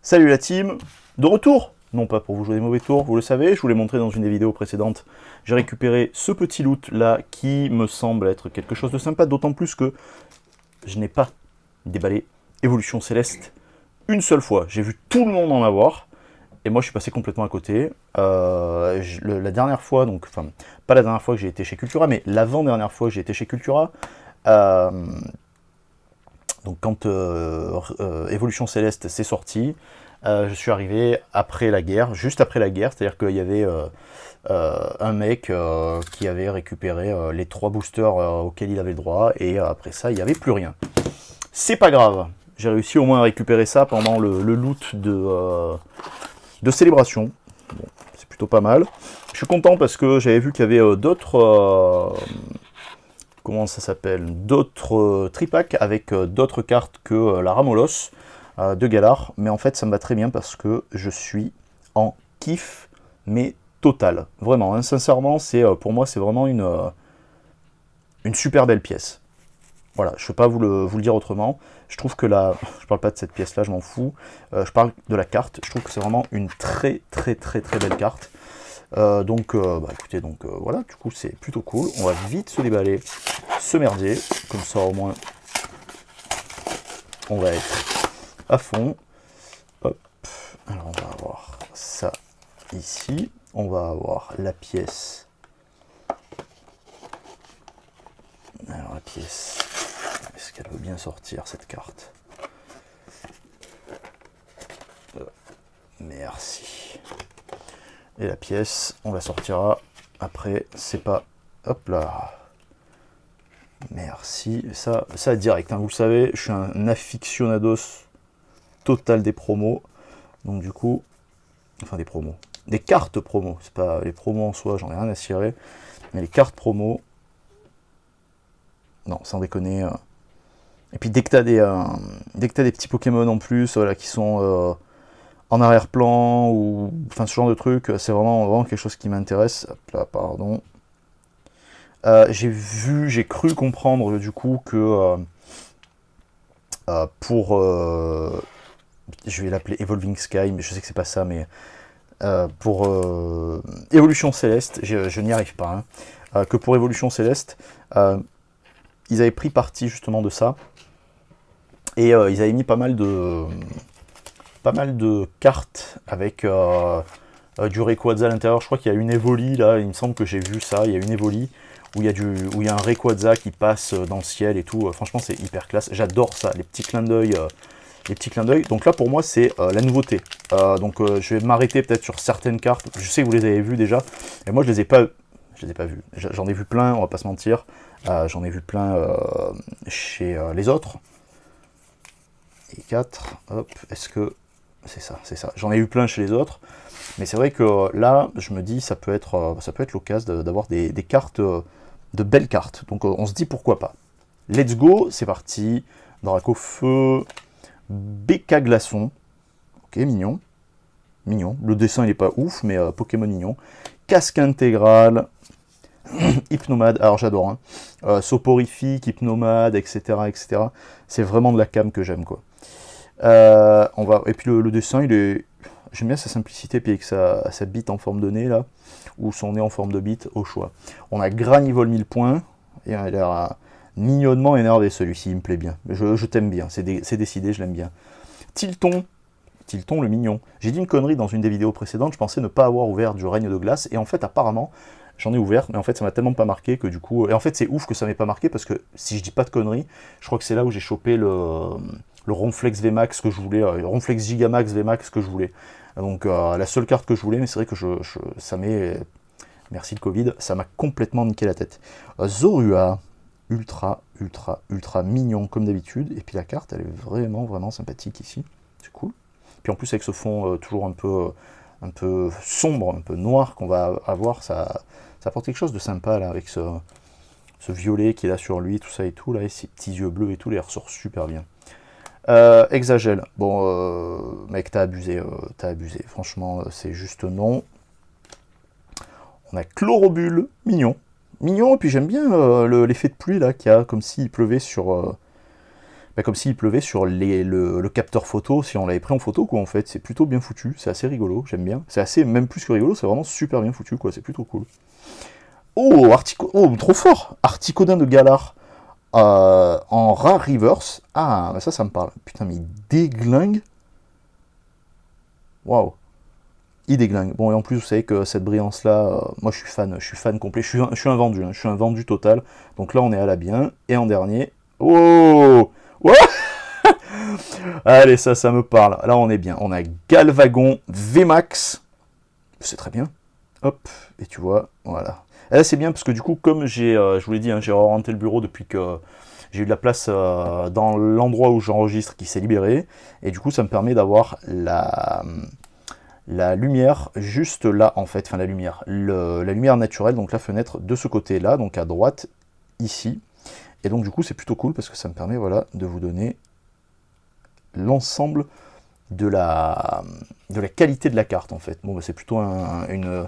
Salut la team, de retour. Non pas pour vous jouer des mauvais tours, vous le savez, je vous l'ai montré dans une des vidéos précédentes. J'ai récupéré ce petit loot là qui me semble être quelque chose de sympa, d'autant plus que je n'ai pas déballé Évolution Céleste une seule fois. J'ai vu tout le monde en avoir, et moi je suis passé complètement à côté. La dernière fois, donc, enfin, pas la dernière fois que j'ai été chez Cultura, mais l'avant-dernière fois que j'ai été chez Cultura, donc quand Évolution Céleste s'est sorti, je suis arrivé après la guerre, juste après la guerre, c'est-à-dire qu'il y avait un mec qui avait récupéré les 3 boosters auxquels il avait le droit, et après ça, il n'y avait plus rien. C'est pas grave, j'ai réussi au moins à récupérer ça pendant le loot de célébration. Bon, c'est plutôt pas mal. Je suis content parce que j'avais vu qu'il y avait d'autres... comment ça s'appelle, d'autres tripacks avec d'autres cartes que la Ramolos de Galar, mais en fait ça me va très bien parce que je suis en kiff, mais total, vraiment, hein, sincèrement, pour moi c'est vraiment une super belle pièce. Voilà, je ne peux pas vous le dire autrement. Je trouve que je parle pas de cette pièce là, je m'en fous, je parle de la carte, je trouve que c'est vraiment une très belle carte. Écoutez, voilà, du coup c'est plutôt cool. On va vite se déballer ce merdier, comme ça au moins on va être à fond. Hop, alors on va avoir ça ici, on va avoir la pièce. Alors la pièce, est-ce qu'elle veut bien sortir cette carte? Merci. Et la pièce, on la sortira après, c'est pas... Hop là. Merci. Ça direct, hein, vous le savez, je suis un aficionados total des promos. Donc du coup, enfin des promos, des cartes promos. C'est pas les promos en soi, j'en ai rien à cirer. Mais les cartes promos, non, sans déconner. Et puis dès que t'as des petits Pokémon en plus, voilà, qui sont en arrière-plan, ou enfin ce genre de truc, c'est vraiment quelque chose qui m'intéresse. Hop là, pardon. J'ai cru comprendre du coup que pour, je vais l'appeler Evolving Sky, mais je sais que c'est pas ça, mais pour Évolution Céleste, je n'y arrive pas, hein, que pour Évolution Céleste, ils avaient pris parti justement de ça, et ils avaient mis pas mal de cartes avec du Rayquaza à l'intérieur. Je crois qu'il y a une Evoli là, il me semble que j'ai vu ça, il y a une Evoli où il y a un Rayquaza qui passe dans le ciel et tout. Franchement c'est hyper classe, j'adore ça, les petits clins d'œil. Donc là pour moi c'est la nouveauté. Je vais m'arrêter peut-être sur certaines cartes. Je sais que vous les avez vues déjà, et moi je les ai pas vues. J'en ai vu plein, on va pas se mentir. J'en ai vu plein chez les autres. Et 4, hop, est-ce que... C'est ça. J'en ai eu plein chez les autres. Mais c'est vrai que là, je me dis, ça peut être l'occasion d'avoir des cartes, de belles cartes. Donc on se dit pourquoi pas. Let's go, c'est parti. Draco Feu, BK Glaçon. Ok, mignon. Mignon. Le dessin, il est pas ouf, mais Pokémon mignon. Casque intégral. Hypnomade, alors j'adore, hein. Soporifique, Hypnomade, etc. C'est vraiment de la cam que j'aime, quoi. Et puis le dessin, j'aime bien sa simplicité, puis avec sa bite en forme de nez, là, ou son nez en forme de bite, au choix. On a Granivol 1000 points, et il a l'air mignonnement énervé, celui-ci, il me plaît bien. Je t'aime bien, c'est décidé, je l'aime bien. Tilton le mignon. J'ai dit une connerie dans une des vidéos précédentes, je pensais ne pas avoir ouvert du règne de glace, et en fait, apparemment, j'en ai ouvert, mais en fait, ça m'a tellement pas marqué que du coup... Et en fait, c'est ouf que ça m'ait pas marqué, parce que, si je dis pas de conneries, je crois que c'est là où j'ai chopé le Ronflex VMAX que je voulais, le Ronflex Gigamax VMAX que je voulais. Donc la seule carte que je voulais, mais c'est vrai que ça m'est... Merci le Covid, ça m'a complètement niqué la tête. Zorua, ultra mignon comme d'habitude, et puis la carte, elle est vraiment sympathique ici, c'est cool. Puis en plus avec ce fond toujours un peu sombre, un peu noir qu'on va avoir, ça apporte quelque chose de sympa là, avec ce violet qui est là sur lui, tout ça et tout, là, et ses petits yeux bleus et tout, il ressort super bien. Exagel, bon, mec, t'as abusé, franchement, c'est juste non. On a Chlorobule, mignon, et puis j'aime bien l'effet de pluie, là, qu'il y a, comme s'il pleuvait sur bah, comme s'il pleuvait sur le capteur photo, si on l'avait pris en photo, quoi, en fait. C'est plutôt bien foutu, c'est assez rigolo, j'aime bien. C'est assez, même plus que rigolo, c'est vraiment super bien foutu, quoi, c'est plutôt cool. Oh, oh, trop fort! Articodin de Galar en rare reverse. Ah, bah ça me parle. Putain, mais il déglingue. Waouh. Il déglingue. Bon, et en plus, vous savez que cette brillance-là, moi je suis fan complet. Je suis un vendu, hein, je suis un vendu total. Donc là, on est à la bien. Et en dernier. Oh! Ouais. Allez, ça me parle. Là, on est bien. On a Galvagon VMAX. C'est très bien. Hop, et tu vois, voilà. Et là, c'est bien parce que du coup, comme je vous l'ai dit, hein, j'ai orienté le bureau depuis que j'ai eu de la place dans l'endroit où j'enregistre qui s'est libéré. Et du coup, ça me permet d'avoir la lumière juste là, en fait. Enfin, la lumière naturelle, donc la fenêtre de ce côté-là, donc à droite, ici. Et donc, du coup, c'est plutôt cool parce que ça me permet, voilà, de vous donner l'ensemble de la qualité de la carte, en fait. Bon, bah, c'est plutôt une...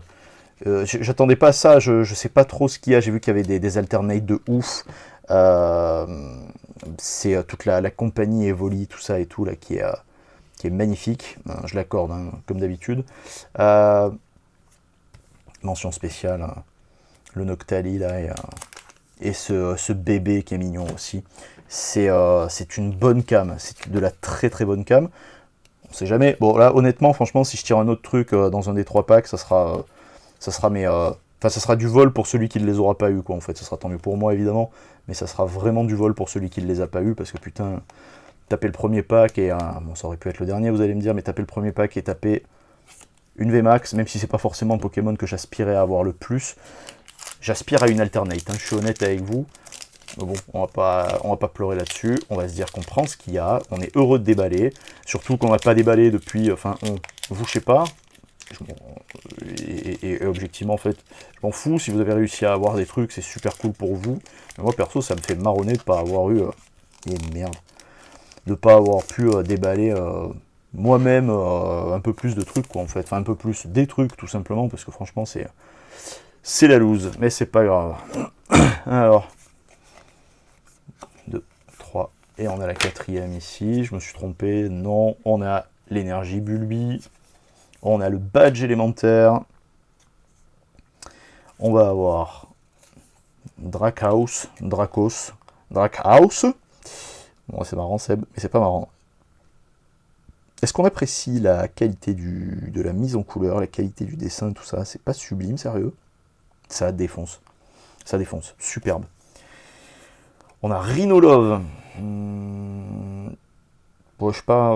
j'attendais pas à ça, je sais pas trop ce qu'il y a, j'ai vu qu'il y avait des alternates de ouf. C'est toute la compagnie Evoli, tout ça et tout, là, qui est magnifique. Je l'accorde, hein, comme d'habitude. Mention spéciale, hein, le Noctali, là, et ce bébé qui est mignon aussi. C'est une bonne cam, c'est de la très très bonne cam. On sait jamais. Bon, là, honnêtement, franchement, si je tire un autre truc dans un des 3 packs, ça sera ça sera du vol pour celui qui ne les aura pas eu, quoi, en fait. Ça sera tant mieux pour moi, évidemment, mais ça sera vraiment du vol pour celui qui ne les a pas eu, parce que putain, taper le premier pack et bon, ça aurait pu être le dernier, vous allez me dire, mais taper le premier pack et taper une VMAX, même si c'est pas forcément un Pokémon que j'aspirais à avoir le plus, j'aspire à une alternate, hein, je suis honnête avec vous. Mais bon, on va pas pleurer là-dessus, on va se dire qu'on prend ce qu'il y a, on est heureux de déballer, surtout qu'on n'a pas déballé depuis, enfin, vous, je sais pas, et objectivement, en fait, je m'en fous, si vous avez réussi à avoir des trucs, c'est super cool pour vous, mais moi, perso, ça me fait marronner de pas avoir eu, de pas avoir pu déballer moi-même un peu plus de trucs, quoi, en fait, enfin, un peu plus des trucs, tout simplement, parce que franchement, c'est la loose, mais c'est pas grave. Alors... 2, 3, et on a la 4e ici, je me suis trompé, non, on a l'énergie Bulbi, on a le badge élémentaire, on va avoir Dracos, bon c'est marrant Seb, mais c'est pas marrant. Est-ce qu'on apprécie la qualité de la mise en couleur, la qualité du dessin, tout ça, c'est pas sublime, sérieux, ça défonce, superbe. On a Rhinolove. Bon, je suis pas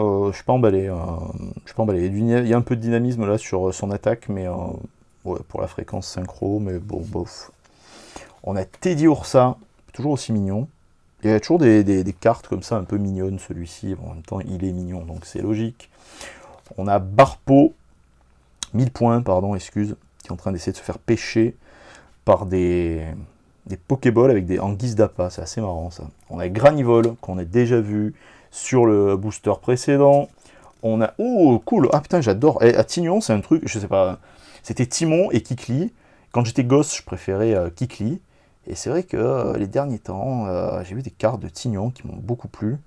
emballé. Je suis pas emballé. Il y a un peu de dynamisme là sur son attaque, mais ouais, pour la fréquence synchro, mais bon, bof. On a Teddy Ursa, toujours aussi mignon. Il y a toujours des cartes comme ça, un peu mignonnes, celui-ci. Bon, en même temps, il est mignon, donc c'est logique. On a Barpo, 1000 points, pardon, excuse, qui est en train d'essayer de se faire pêcher par des Pokéballs en guise d'appât, c'est assez marrant ça. On a Granivol, qu'on a déjà vu sur le booster précédent. On a... Oh, cool. Ah putain, j'adore. Et à Tignon, c'est un truc, je sais pas, c'était Timon et Kikli. Quand j'étais gosse, je préférais Kikli. Et c'est vrai que les derniers temps, j'ai vu des cartes de Tignon qui m'ont beaucoup plu.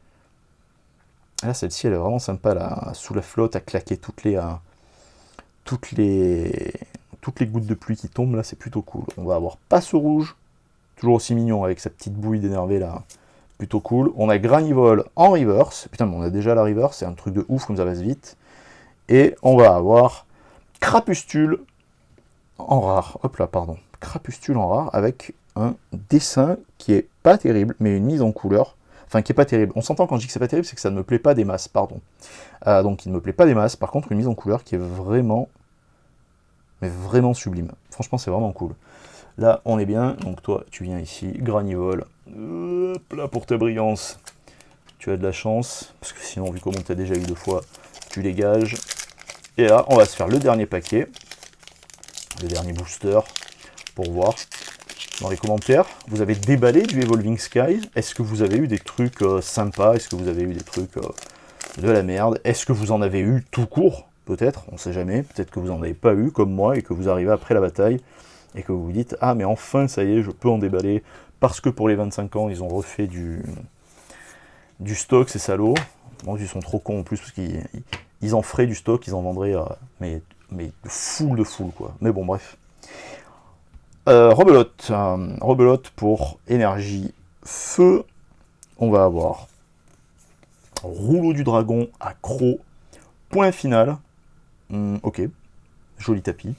Là, celle-ci, elle est vraiment sympa, là, sous la flotte, à claquer toutes les gouttes de pluie qui tombent, là, c'est plutôt cool. On va avoir Passe Rouge, toujours aussi mignon, avec sa petite bouille d'énervé, là, plutôt cool. On a Granivol en reverse, putain, mais on a déjà la reverse, c'est un truc de ouf, comme ça passe vite. Et on va avoir Crapustule en rare, hop là, pardon, Crapustule en rare, avec un dessin qui est pas terrible, mais une mise en couleur, enfin qui est pas terrible. On s'entend quand je dis que c'est pas terrible, c'est que ça ne me plaît pas des masses, pardon. Donc il ne me plaît pas des masses, par contre une mise en couleur qui est vraiment, mais vraiment sublime. Franchement c'est vraiment cool. Là on est bien, donc toi tu viens ici, Granivol, hop là pour ta brillance. Tu as de la chance, parce que sinon vu comment tu as déjà eu 2 fois, tu dégages. Et là on va se faire le dernier paquet, le dernier booster, pour voir. Dans les commentaires, vous avez déballé du Evolving Sky. Est-ce que vous avez eu des trucs sympas? Est-ce que vous avez eu des trucs de la merde? Est-ce que vous en avez eu tout court? Peut-être, on sait jamais. Peut-être que vous n'en avez pas eu, comme moi, et que vous arrivez après la bataille, et que vous vous dites « Ah, mais enfin, ça y est, je peux en déballer, parce que pour les 25 ans, ils ont refait du stock, ces salauds. Bon, ils sont trop cons en plus, parce qu'ils en feraient du stock, ils en vendraient, mais de full, quoi. Mais bon, bref. Rebelote. Rebelote pour énergie feu. On va avoir rouleau du dragon, accro, point final. Ok, joli tapis.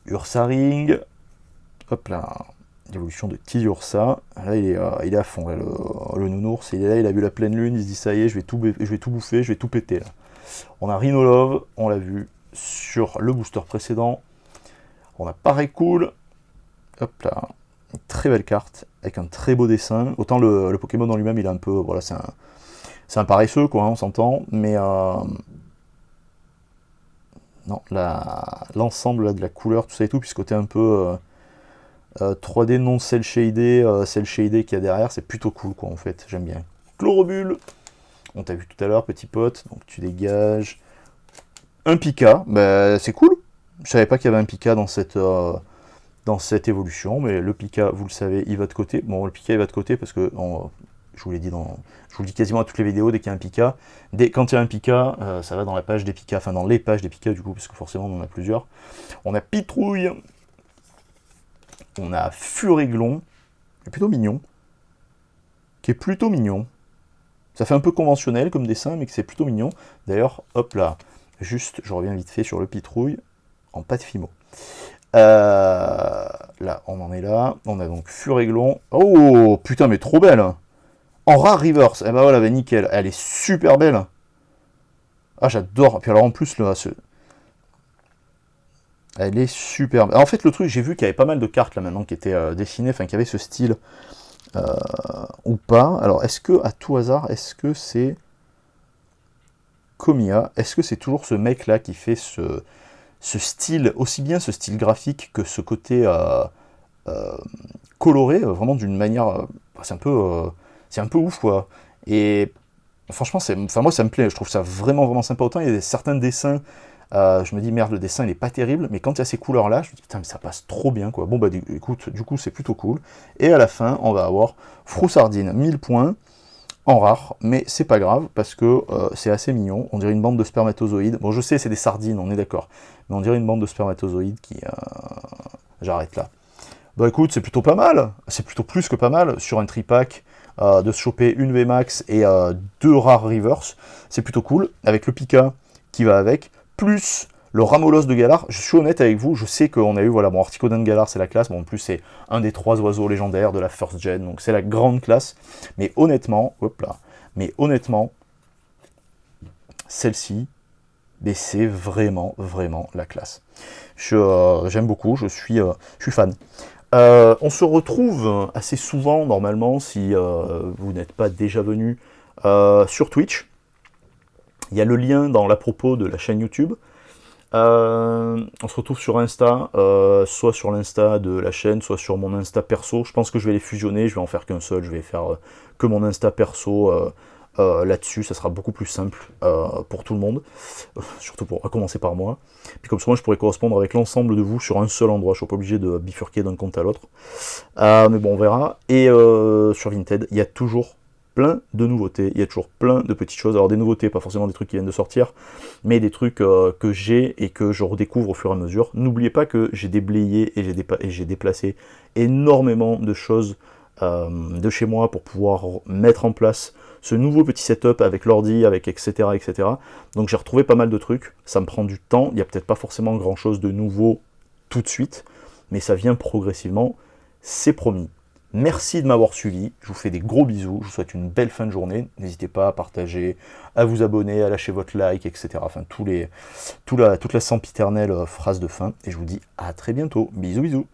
Ursaring. Hop là, l'évolution de petit Ursa. Là, il est à fond, là, le nounours. Il est là, il a vu la pleine lune, il se dit ça y est, je vais tout bouffer, je vais tout péter. Là. On a Rhinolove, on l'a vu sur le booster précédent. On a pareil cool. Hop là, une très belle carte, avec un très beau dessin. Autant le Pokémon en lui-même, il est un peu... Voilà, c'est un paresseux, quoi, hein, on s'entend. Mais... non, l'ensemble de la couleur, tout ça et tout, puis ce côté un peu 3D non cel-shadé qu'il y a derrière, c'est plutôt cool, quoi, en fait. J'aime bien. Chlorobule, on t'a vu tout à l'heure, petit pote, donc tu dégages. Un Pika, bah, c'est cool. Je savais pas qu'il y avait un Pika dans cette évolution, mais le Pika, vous le savez, il va de côté. Bon, le Pika, il va de côté parce que, je vous le dis quasiment à toutes les vidéos, dès qu'il y a un Pika, quand il y a un Pika, ça va dans la page des Pika, enfin dans les pages des Pika du coup, parce que forcément on en a plusieurs. On a Pitrouille, on a Furéglon, qui est plutôt mignon, Ça fait un peu conventionnel comme dessin, mais que c'est plutôt mignon. D'ailleurs, hop là, juste, je reviens vite fait sur le Pitrouille, en pâte Fimo. Là, on en est là. On a donc Furéglon. Oh, putain, mais trop belle. En rare reverse. Eh ben voilà, bah, nickel. Elle est super belle. Ah, j'adore. Puis alors, en plus, là, elle est super belle. En fait, le truc, j'ai vu qu'il y avait pas mal de cartes, là, maintenant, qui étaient dessinées, enfin, qui avaient ce style, ou pas. Alors, est-ce que, à tout hasard, est-ce que c'est Komiya? Est-ce que c'est toujours ce mec-là qui fait ce style, aussi bien ce style graphique que ce côté coloré, vraiment d'une manière... c'est un peu ouf, quoi. Et franchement, moi, ça me plaît. Je trouve ça vraiment, vraiment sympa. Autant, il y a certains dessins, je me dis, merde, le dessin, il est pas terrible. Mais quand il y a ces couleurs-là, je me dis, putain, mais ça passe trop bien, quoi. Bon, bah, écoute, du coup, c'est plutôt cool. Et à la fin, on va avoir Froussardine, 1000 points. En rare, mais c'est pas grave, parce que c'est assez mignon. On dirait une bande de spermatozoïdes. Bon, je sais, c'est des sardines, on est d'accord. Mais on dirait une bande de spermatozoïdes qui... J'arrête là. Bah écoute, c'est plutôt pas mal. C'est plutôt plus que pas mal. Sur un tripack, de se choper une VMAX et 2 rares reverse. C'est plutôt cool. Avec le Pika qui va avec. Plus le Ramolos de Galar. Je suis honnête avec vous, je sais qu'on a eu, voilà, bon, Articodon de Galar, c'est la classe. Bon, en plus, c'est un des 3 oiseaux légendaires de la first gen. Donc, c'est la grande classe. Mais honnêtement, celle-ci, c'est vraiment, vraiment la classe. J'aime beaucoup, je suis fan. On se retrouve assez souvent, normalement, si vous n'êtes pas déjà venu sur Twitch. Il y a le lien dans l'à-propos de la chaîne YouTube. On se retrouve sur Insta, soit sur l'Insta de la chaîne, soit sur mon Insta perso. Je pense que je vais les fusionner, je vais en faire qu'un seul, je vais faire que mon Insta perso là-dessus, ça sera beaucoup plus simple pour tout le monde, surtout pour commencer par moi. Puis comme ça, moi, je pourrais correspondre avec l'ensemble de vous sur un seul endroit, je ne suis pas obligé de bifurquer d'un compte à l'autre. Mais bon, on verra. Et sur Vinted, il y a toujours plein de nouveautés, il y a toujours plein de petites choses. Alors des nouveautés, pas forcément des trucs qui viennent de sortir, mais des trucs que j'ai et que je redécouvre au fur et à mesure. N'oubliez pas que j'ai déblayé et j'ai déplacé énormément de choses de chez moi pour pouvoir mettre en place ce nouveau petit setup avec l'ordi, avec etc. etc. Donc j'ai retrouvé pas mal de trucs, ça me prend du temps, il n'y a peut-être pas forcément grand chose de nouveau tout de suite, mais ça vient progressivement, c'est promis. Merci de m'avoir suivi, je vous fais des gros bisous, je vous souhaite une belle fin de journée, n'hésitez pas à partager, à vous abonner, à lâcher votre like, etc. Enfin, toute la sempiternelle phrase de fin, et je vous dis à très bientôt, bisous bisous.